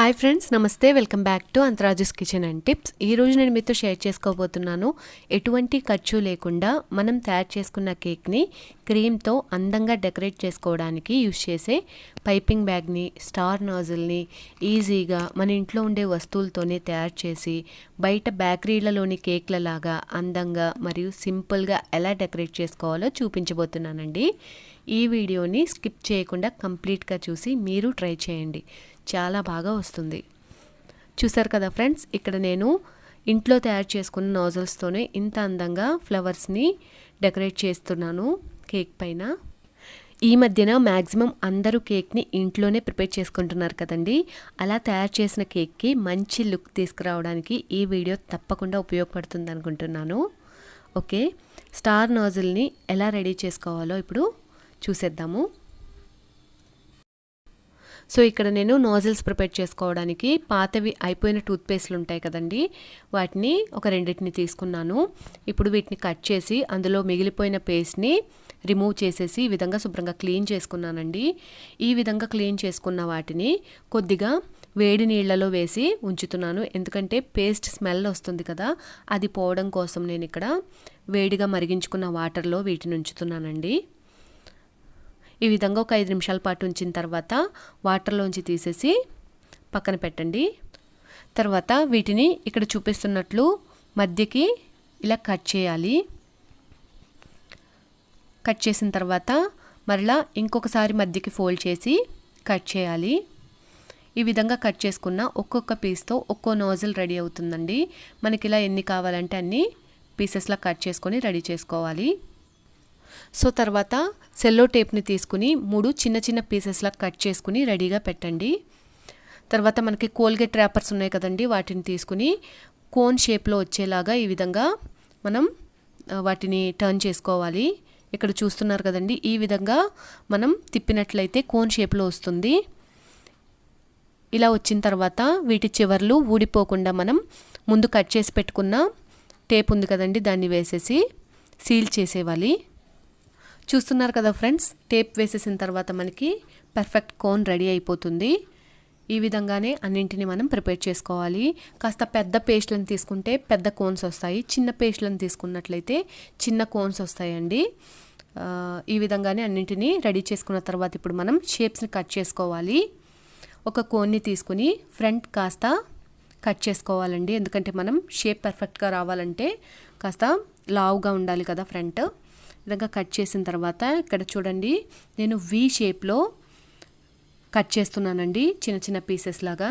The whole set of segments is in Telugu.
హాయ్ ఫ్రెండ్స్, నమస్తే. Welcome back to అంతరాజుస్ kitchen and tips. ఈరోజు నేను మీతో షేర్ చేసుకోబోతున్నాను. ఎటువంటి ఖర్చు లేకుండా మనం తయారు చేసుకున్న కేక్ని క్రీమ్తో అందంగా డెకరేట్ చేసుకోవడానికి యూజ్ చేసే పైపింగ్ బ్యాగ్ని, స్టార్ నాజిల్ని ఈజీగా మన ఇంట్లో ఉండే వస్తువులతోనే తయారు చేసి బయట బేకరీలలోని కేక్లలాగా అందంగా మరియు సింపుల్గా ఎలా డెకరేట్ చేసుకోవాలో చూపించబోతున్నానండి. ఈ వీడియోని స్కిప్ చేయకుండా కంప్లీట్గా చూసి మీరు ట్రై చేయండి. చాలా బాగా వస్తుంది. చూసారు కదా ఫ్రెండ్స్, ఇక్కడ నేను ఇంట్లో తయారు చేసుకున్న నాజిల్స్తోనే ఇంత అందంగా ఫ్లవర్స్ని డెకరేట్ చేస్తున్నాను కేక్ పైన. ఈ మధ్యన మ్యాక్సిమం అందరూ కేక్ని ఇంట్లోనే ప్రిపేర్ చేసుకుంటున్నారు కదండి. అలా తయారు చేసిన కేక్కి మంచి లుక్ తీసుకురావడానికి ఈ వీడియో తప్పకుండా ఉపయోగపడుతుంది అనుకుంటున్నాను. ఓకే, స్టార్ నాజిల్ని ఎలా రెడీ చేసుకోవాలో ఇప్పుడు చూసేద్దాము. సో ఇక్కడ నేను నాజిల్స్ ప్రిపేర్ చేసుకోవడానికి పాతవి అయిపోయిన టూత్పేస్ట్లు ఉంటాయి కదండి, వాటిని ఒక రెండింటిని తీసుకున్నాను. ఇప్పుడు వీటిని కట్ చేసి అందులో మిగిలిపోయిన పేస్ట్ని రిమూవ్ చేసేసి ఈ విధంగా శుభ్రంగా క్లీన్ చేసుకున్నానండి. ఈ విధంగా క్లీన్ చేసుకున్న వాటిని కొద్దిగా వేడి నీళ్ళలో వేసి ఉంచుతున్నాను. ఎందుకంటే పేస్ట్ స్మెల్ వస్తుంది కదా, అది పోవడం కోసం నేను ఇక్కడ వేడిగా మరిగించుకున్న వాటర్లో వీటిని ఉంచుతున్నానండి. ఈ విధంగా ఒక 5 నిమిషాల పాటు ఉంచిన తర్వాత వాటర్లోంచి తీసేసి పక్కన పెట్టండి. తర్వాత వీటిని ఇక్కడ చూపిస్తున్నట్లు మధ్యకి ఇలా కట్ చేయాలి. కట్ చేసిన తర్వాత మరలా ఇంకొకసారి మధ్యకి ఫోల్డ్ చేసి కట్ చేయాలి. ఈ విధంగా కట్ చేసుకున్న ఒక్కొక్క పీస్తో ఒక్కో నాజిల్ రెడీ అవుతుందండి. మనకి ఇలా ఎన్ని కావాలంటే అన్ని పీసెస్లా కట్ చేసుకొని రెడీ చేసుకోవాలి. సో తర్వాత సెల్లో టేప్ని తీసుకుని 3 చిన్న చిన్న పీసెస్లా కట్ చేసుకుని రెడీగా పెట్టండి. తర్వాత మనకి కోల్గేట్ ర్యాపర్స్ ఉన్నాయి కదండి, వాటిని తీసుకుని కోన్ షేప్లో వచ్చేలాగా ఈ విధంగా మనం వాటిని టర్న్ చేసుకోవాలి. ఇక్కడ చూస్తున్నారు కదండి, ఈ విధంగా మనం తిప్పినట్లయితే కోన్ షేప్లో వస్తుంది. ఇలా వచ్చిన తర్వాత వీటి చివర్లు ఊడిపోకుండా మనం ముందు కట్ చేసి పెట్టుకున్న టేప్ ఉంది కదండి, దాన్ని వేసేసి సీల్ చేసేవాలి. చూస్తున్నారు కదా ఫ్రెండ్స్, టేప్ వేసేసిన తర్వాత మనకి పర్ఫెక్ట్ కోన్ రెడీ అయిపోతుంది. ఈ విధంగానే అన్నింటిని మనం ప్రిపేర్ చేసుకోవాలి. కాస్త పెద్ద పేస్ట్లను తీసుకుంటే పెద్ద కోన్స్ వస్తాయి, చిన్న పేస్ట్లను తీసుకున్నట్లయితే చిన్న కోన్స్ వస్తాయండి. ఈ విధంగానే అన్నింటినీ రెడీ చేసుకున్న తర్వాత ఇప్పుడు మనం షేప్స్ని కట్ చేసుకోవాలి. ఒక కోన్ని తీసుకుని ఫ్రంట్ కాస్త కట్ చేసుకోవాలండి. ఎందుకంటే మనం షేప్ పర్ఫెక్ట్గా రావాలంటే కాస్త లావుగా ఉండాలి కదా ఫ్రంట్. విధంగా కట్ చేసిన తర్వాత ఇక్కడ చూడండి, నేను వి షేప్లో కట్ చేస్తున్నానండి, చిన్న చిన్న పీసెస్ లాగా.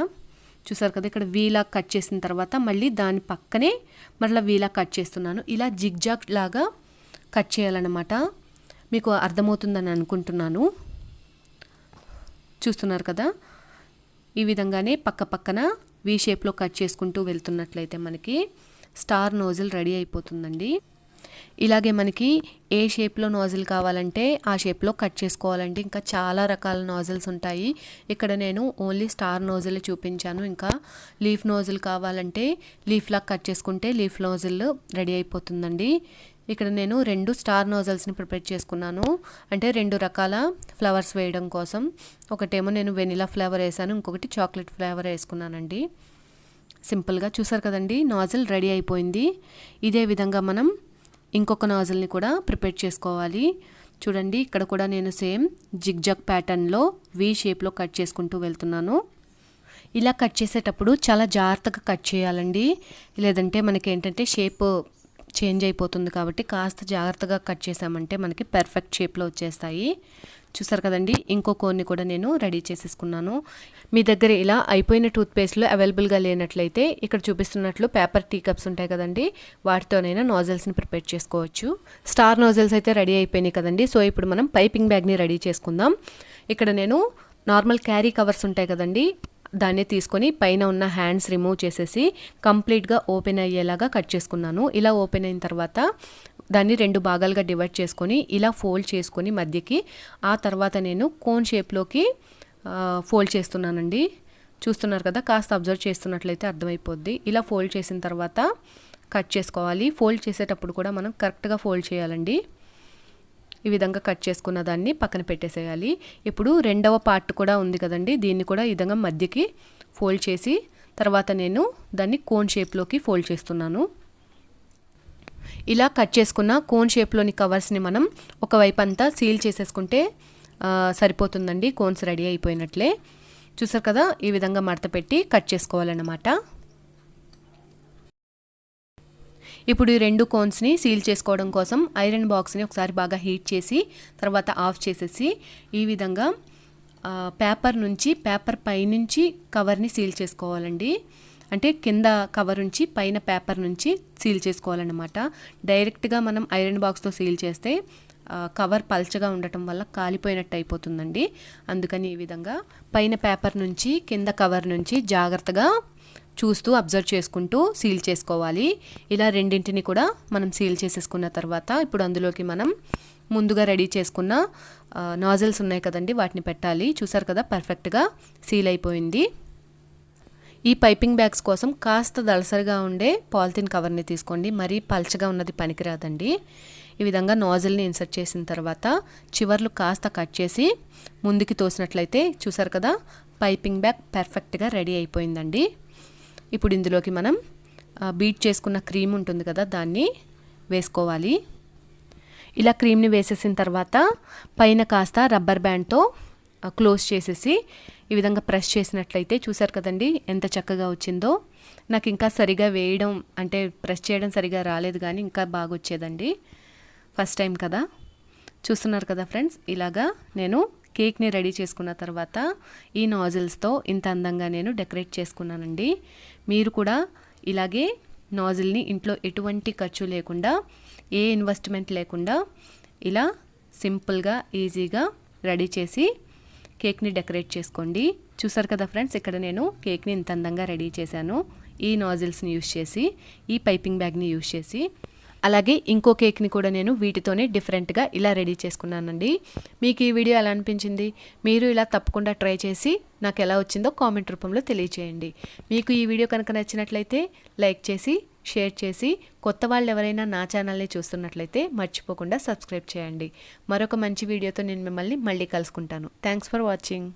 చూసారు కదా, ఇక్కడ వీలా కట్ చేసిన తర్వాత మళ్ళీ దాని పక్కనే మళ్ళీ వీలా కట్ చేస్తున్నాను. ఇలా జిగ్జాగ్ లాగా కట్ చేయాలన్నమాట. మీకు అర్థమవుతుందని అనుకుంటున్నాను. చూస్తున్నారు కదా, ఈ విధంగానే పక్క పక్కన వి షేప్లో కట్ చేసుకుంటూ వెళ్తున్నట్లయితే మనకి స్టార్ నాజిల్ రెడీ అయిపోతుందండి. ఇలాగే మనకి ఏ షేప్లో నాజిల్ కావాలంటే ఆ షేప్లో కట్ చేసుకోవాలండి. ఇంకా చాలా రకాల నాజిల్స్ ఉంటాయి. ఇక్కడ నేను ఓన్లీ స్టార్ నాజిల్ చూపించాను. ఇంకా లీఫ్ నాజిల్ కావాలంటే లీఫ్లా కట్ చేసుకుంటే లీఫ్ నాజిల్ రెడీ అయిపోతుందండి. ఇక్కడ నేను 2 స్టార్ నాజిల్స్ని ప్రిపేర్ చేసుకున్నాను. అంటే 2 రకాల ఫ్లవర్స్ వేయడం కోసం. ఒకటేమో నేను వెనిలా ఫ్లేవర్ వేసాను, ఇంకొకటి చాక్లెట్ ఫ్లేవర్ వేసుకున్నానండి. సింపుల్గా చూసారు కదండి, నాజిల్ రెడీ అయిపోయింది. ఇదే విధంగా మనం ఇంకొక నాజిల్ని కూడా ప్రిపేర్ చేసుకోవాలి. చూడండి, ఇక్కడ కూడా నేను సేమ్ జిగ్జాగ్ ప్యాటర్న్లో వి షేప్లో కట్ చేసుకుంటూ వెళ్తున్నాను. ఇలా కట్ చేసేటప్పుడు చాలా జాగ్రత్తగా కట్ చేయాలండి, లేదంటే మనకి ఏంటంటే షేప్ చేంజ్ అయిపోతుంది. కాబట్టి కాస్త జాగ్రత్తగా కట్ చేసామంటే మనకి పర్ఫెక్ట్ షేప్లో వచ్చేస్తాయి. చూసారు కదండి, ఇంకో కోన్ని కూడా నేను రెడీ చేసేసుకున్నాను. మీ దగ్గర ఇలా అయిపోయిన టూత్పేస్ట్లు అవైలబుల్గా లేనట్లయితే ఇక్కడ చూపిస్తున్నట్లు పేపర్ టీ కప్స్ ఉంటాయి కదండి, వాటితోనైనా నాజిల్స్ని ప్రిపేర్ చేసుకోవచ్చు. స్టార్ నాజిల్స్ అయితే రెడీ అయిపోయినాయి కదండి. సో ఇప్పుడు మనం పైపింగ్ బ్యాగ్ని రెడీ చేసుకుందాం. ఇక్కడ నేను నార్మల్ క్యారీ కవర్స్ ఉంటాయి కదండి, దాన్ని తీసుకొని పైన ఉన్న హ్యాండ్స్ రిమూవ్ చేసేసి కంప్లీట్గా ఓపెన్ అయ్యేలాగా కట్ చేసుకున్నాను. ఇలా ఓపెన్ అయిన తర్వాత దాన్ని 2 భాగాలుగా డివైడ్ చేసుకొని ఇలా ఫోల్డ్ చేసుకొని మధ్యకి, ఆ తర్వాత నేను కోన్ షేప్లోకి ఫోల్డ్ చేస్తున్నానండి. చూస్తున్నారు కదా, కాస్త అబ్జర్వ్ చేస్తున్నట్లయితే అర్థమైపోద్ది. ఇలా ఫోల్డ్ చేసిన తర్వాత కట్ చేసుకోవాలి. ఫోల్డ్ చేసేటప్పుడు కూడా మనం కరెక్ట్గా ఫోల్డ్ చేయాలండి. ఈ విధంగా కట్ చేసుకున్న దాన్ని పక్కన పెట్టేసేయాలి. ఇప్పుడు రెండవ పార్ట్ కూడా ఉంది కదండి, దీన్ని కూడా ఈ విధంగా మధ్యకి ఫోల్డ్ చేసి తర్వాత నేను దాన్ని కోన్ షేప్లోకి ఫోల్డ్ చేస్తున్నాను. ఇలా కట్ చేసుకున్న కోన్ షేప్లోని కవర్స్ని మనం ఒకవైపు అంతా సీల్ చేసేసుకుంటే సరిపోతుందండి. కోన్స్ రెడీ అయిపోయినట్లే. చూసారు కదా, ఈ విధంగా మడత పెట్టి కట్ చేసుకోవాలన్నమాట. ఇప్పుడు ఈ రెండు కోన్స్ని సీల్ చేసుకోవడం కోసం ఐరన్ బాక్స్ని ఒకసారి బాగా హీట్ చేసి తర్వాత ఆఫ్ చేసేసి ఈ విధంగా పేపర్ పైనుంచి కవర్ని సీల్ చేసుకోవాలండి. అంటే కింద కవర్ నుంచి పైన పేపర్ నుంచి సీల్ చేసుకోవాలన్నమాట. డైరెక్ట్గా మనం ఐరన్ బాక్స్తో సీల్ చేస్తే కవర్ పల్చగా ఉండటం వల్ల కాలిపోయినట్టు అయిపోతుందండి. అందుకని ఈ విధంగా పైన పేపర్ నుంచి కింద కవర్ నుంచి జాగ్రత్తగా చూస్తూ అబ్జర్వ్ చేసుకుంటూ సీల్ చేసుకోవాలి. ఇలా రెండింటిని కూడా మనం సీల్ చేసేసుకున్న తర్వాత ఇప్పుడు అందులోకి మనం ముందుగా రెడీ చేసుకున్న నాజిల్స్ ఉన్నాయి కదండి, వాటిని పెట్టాలి. చూసారు కదా, పర్ఫెక్ట్గా సీల్ అయిపోయింది. ఈ పైపింగ్ బ్యాగ్స్ కోసం కాస్త దళసరిగా ఉండే పాలిథిన్ కవర్ని తీసుకోండి. మరీ పల్చగా ఉన్నది పనికిరాదండి. ఈ విధంగా నాజిల్ని ఇన్సర్ట్ చేసిన తర్వాత చివర్లు కాస్త కట్ చేసి ముందుకి తోసినట్లయితే చూసారు కదా, పైపింగ్ బ్యాగ్ పర్ఫెక్ట్గా రెడీ అయిపోయిందండి. ఇప్పుడు ఇందులోకి మనం బీట్ చేసుకున్న క్రీమ్ ఉంటుంది కదా, దాన్ని వేసుకోవాలి. ఇలా క్రీమ్ని వేసేసిన తర్వాత పైన కాస్త రబ్బర్ బ్యాండ్తో క్లోజ్ చేసేసి ఈ విధంగా ప్రెస్ చేసినట్లయితే చూసారు కదండి ఎంత చక్కగా వచ్చిందో. నాకు ఇంకా సరిగా వేయడం అంటే ప్రెస్ చేయడం సరిగా రాలేదు, కానీ ఇంకా బాగా వచ్చేదండి. ఫస్ట్ టైం కదా. చూస్తున్నారు కదా ఫ్రెండ్స్, ఇలాగా నేను కేక్ని రెడీ చేసుకున్న తర్వాత ఈ నాజిల్స్తో ఇంత అందంగా నేను డెకరేట్ చేసుకున్నానండి. మీరు కూడా ఇలాగే నాజిల్ని ఇంట్లో ఎటువంటి ఖర్చు లేకుండా, ఏ ఇన్వెస్ట్మెంట్ లేకుండా ఇలా సింపుల్గా ఈజీగా రెడీ చేసి కేక్ని డెకరేట్ చేసుకోండి. చూసారు కదా ఫ్రెండ్స్, ఇక్కడ నేను కేక్ని ఇంత అందంగా రెడీ చేశాను ఈ నాజిల్స్ని యూస్ చేసి, ఈ పైపింగ్ బ్యాగ్ని యూస్ చేసి. అలాగే ఇంకో కేక్ని కూడా నేను వీటితోనే డిఫరెంట్గా ఇలా రెడీ చేసుకున్నానండి. మీకు ఈ వీడియో ఎలా అనిపించింది? మీరు ఇలా తప్పకుండా ట్రై చేసి నాకు ఎలా వచ్చిందో కామెంట్ రూపంలో తెలియచేయండి. మీకు ఈ వీడియో కనుక నచ్చినట్లయితే లైక్ చేసి షేర్ చేసి, కొత్త వాళ్ళు ఎవరైనా నా ఛానల్ని చూస్తున్నట్లయితే మర్చిపోకుండా సబ్స్క్రైబ్ చేయండి. మరొక మంచి వీడియోతో నేను మిమ్మల్ని మళ్ళీ కలుసుకుంటాను. Thanks for watching.